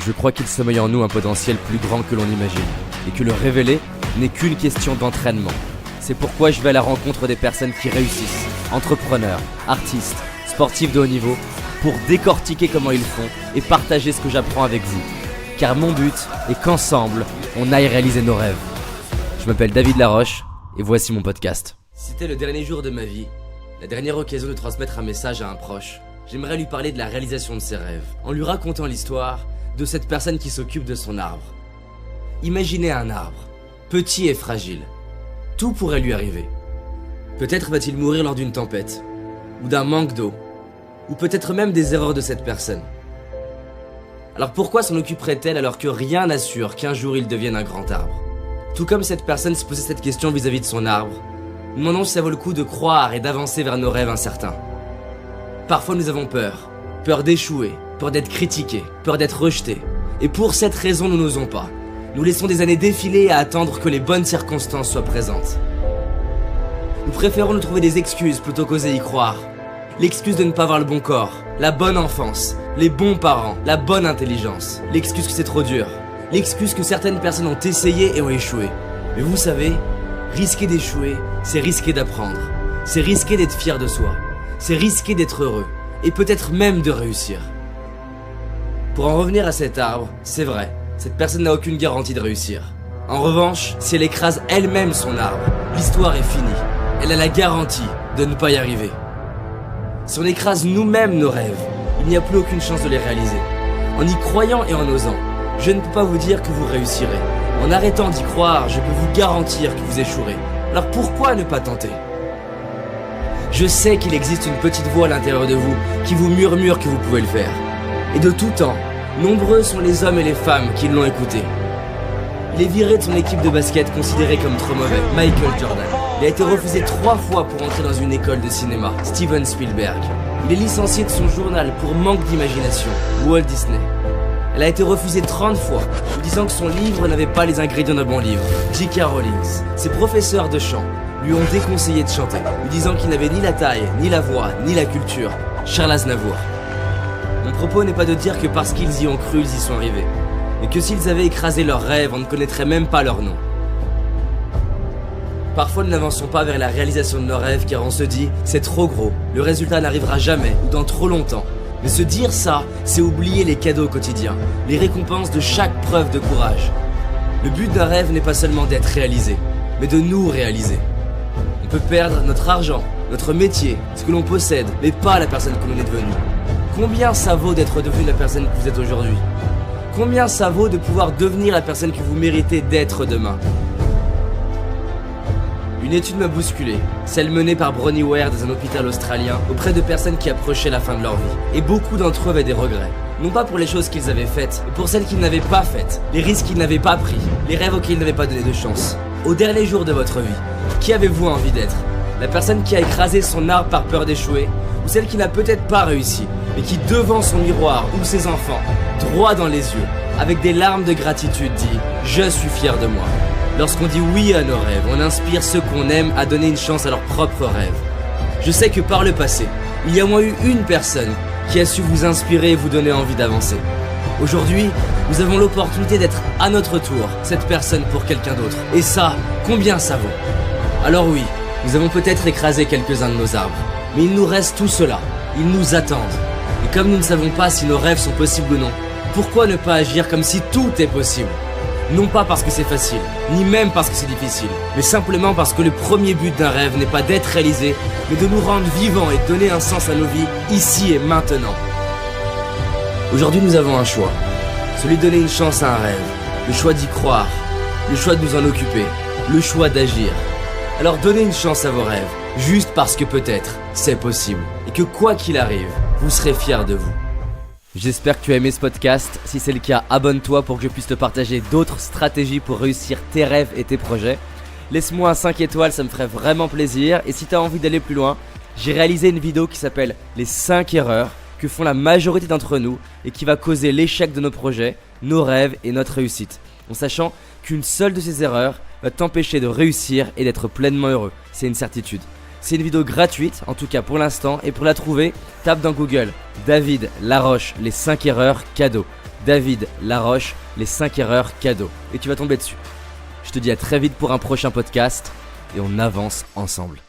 Je crois qu'il sommeille en nous un potentiel plus grand que l'on imagine, et que le révéler n'est qu'une question d'entraînement. C'est pourquoi je vais à la rencontre des personnes qui réussissent, entrepreneurs, artistes, sportifs de haut niveau, pour décortiquer comment ils font et partager ce que j'apprends avec vous. Car mon but est qu'ensemble, on aille réaliser nos rêves. Je m'appelle David Laroche, et voici mon podcast. Si c'était le dernier jour de ma vie, la dernière occasion de transmettre un message à un proche, j'aimerais lui parler de la réalisation de ses rêves, en lui racontant l'histoire de cette personne qui s'occupe de son arbre. Imaginez un arbre, petit et fragile. Tout pourrait lui arriver. Peut-être va-t-il mourir lors d'une tempête, ou d'un manque d'eau, ou peut-être même des erreurs de cette personne. Alors pourquoi s'en occuperait-elle alors que rien n'assure qu'un jour il devienne un grand arbre? Tout comme cette personne se posait cette question vis-à-vis de son arbre, nous demandons si ça vaut le coup de croire et d'avancer vers nos rêves incertains. Parfois nous avons peur d'échouer, peur d'être critiqués, peur d'être rejetés. Et pour cette raison, nous n'osons pas. Nous laissons des années défiler à attendre que les bonnes circonstances soient présentes. Nous préférons nous trouver des excuses plutôt qu'oser y croire. L'excuse de ne pas avoir le bon corps, la bonne enfance, les bons parents, la bonne intelligence. L'excuse que c'est trop dur. L'excuse que certaines personnes ont essayé et ont échoué. Mais vous savez, risquer d'échouer, c'est risquer d'apprendre. C'est risquer d'être fier de soi. C'est risquer d'être heureux. Et peut-être même de réussir. Pour en revenir à cet arbre, c'est vrai, cette personne n'a aucune garantie de réussir. En revanche, si elle écrase elle-même son arbre, l'histoire est finie. Elle a la garantie de ne pas y arriver. Si on écrase nous-mêmes nos rêves, il n'y a plus aucune chance de les réaliser. En y croyant et en osant, je ne peux pas vous dire que vous réussirez. En arrêtant d'y croire, je peux vous garantir que vous échouerez. Alors pourquoi ne pas tenter ? Je sais qu'il existe une petite voix à l'intérieur de vous qui vous murmure que vous pouvez le faire. Et de tout temps, nombreux sont les hommes et les femmes qui l'ont écouté. Il est viré de son équipe de basket considéré comme trop mauvais, Michael Jordan. Il a été refusé 3 fois pour entrer dans une école de cinéma, Steven Spielberg. Il est licencié de son journal pour manque d'imagination, Walt Disney. Elle a été refusée 30 fois, lui disant que son livre n'avait pas les ingrédients d'un bon livre, J.K. Rowling. Ses professeurs de chant lui ont déconseillé de chanter, lui disant qu'il n'avait ni la taille, ni la voix, ni la culture, Charles Aznavour. Mon propos n'est pas de dire que parce qu'ils y ont cru, ils y sont arrivés, mais que s'ils avaient écrasé leurs rêves, on ne connaîtrait même pas leur nom. Parfois nous n'avançons pas vers la réalisation de nos rêves car on se dit « c'est trop gros, le résultat n'arrivera jamais ou dans trop longtemps ». Mais se dire ça, c'est oublier les cadeaux quotidiens, les récompenses de chaque preuve de courage. Le but d'un rêve n'est pas seulement d'être réalisé, mais de nous réaliser. On peut perdre notre argent, notre métier, ce que l'on possède, mais pas la personne que l'on est devenu. Combien ça vaut d'être devenu la personne que vous êtes aujourd'hui? Combien ça vaut de pouvoir devenir la personne que vous méritez d'être demain? Une étude m'a bousculé, celle menée par Bronnie Ware dans un hôpital australien auprès de personnes qui approchaient la fin de leur vie. Et beaucoup d'entre eux avaient des regrets. Non pas pour les choses qu'ils avaient faites, mais pour celles qu'ils n'avaient pas faites, les risques qu'ils n'avaient pas pris, les rêves auxquels ils n'avaient pas donné de chance. Au dernier jour de votre vie, qui avez-vous envie d'être? La personne qui a écrasé son arbre par peur d'échouer, ou celle qui n'a peut-être pas réussi, mais qui devant son miroir ou ses enfants, droit dans les yeux, avec des larmes de gratitude dit « Je suis fier de moi ». Lorsqu'on dit oui à nos rêves, on inspire ceux qu'on aime à donner une chance à leurs propres rêves. Je sais que par le passé, il y a au moins eu une personne qui a su vous inspirer et vous donner envie d'avancer. Aujourd'hui, nous avons l'opportunité d'être à notre tour cette personne pour quelqu'un d'autre. Et ça, combien ça vaut? Alors oui, nous avons peut-être écrasé quelques-uns de nos arbres, mais il nous reste tout cela. Ils nous attendent. Et comme nous ne savons pas si nos rêves sont possibles ou non, pourquoi ne pas agir comme si tout est possible? Non pas parce que c'est facile, ni même parce que c'est difficile, mais simplement parce que le premier but d'un rêve n'est pas d'être réalisé, mais de nous rendre vivants et de donner un sens à nos vies, ici et maintenant. Aujourd'hui nous avons un choix, celui de donner une chance à un rêve, le choix d'y croire, le choix de nous en occuper, le choix d'agir. Alors donnez une chance à vos rêves, juste parce que peut-être c'est possible, et que quoi qu'il arrive, vous serez fiers de vous. J'espère que tu as aimé ce podcast. Si c'est le cas, abonne-toi pour que je puisse te partager d'autres stratégies pour réussir tes rêves et tes projets. Laisse-moi un 5 étoiles, ça me ferait vraiment plaisir. Et si tu as envie d'aller plus loin, j'ai réalisé une vidéo qui s'appelle les 5 erreurs que font la majorité d'entre nous et qui va causer l'échec de nos projets, nos rêves et notre réussite. En sachant qu'une seule de ces erreurs va t'empêcher de réussir et d'être pleinement heureux. C'est une certitude. C'est une vidéo gratuite, en tout cas pour l'instant, et pour la trouver, tape dans Google David Laroche, les 5 erreurs cadeaux. David Laroche, les 5 erreurs cadeaux. Et tu vas tomber dessus. Je te dis à très vite pour un prochain podcast et on avance ensemble.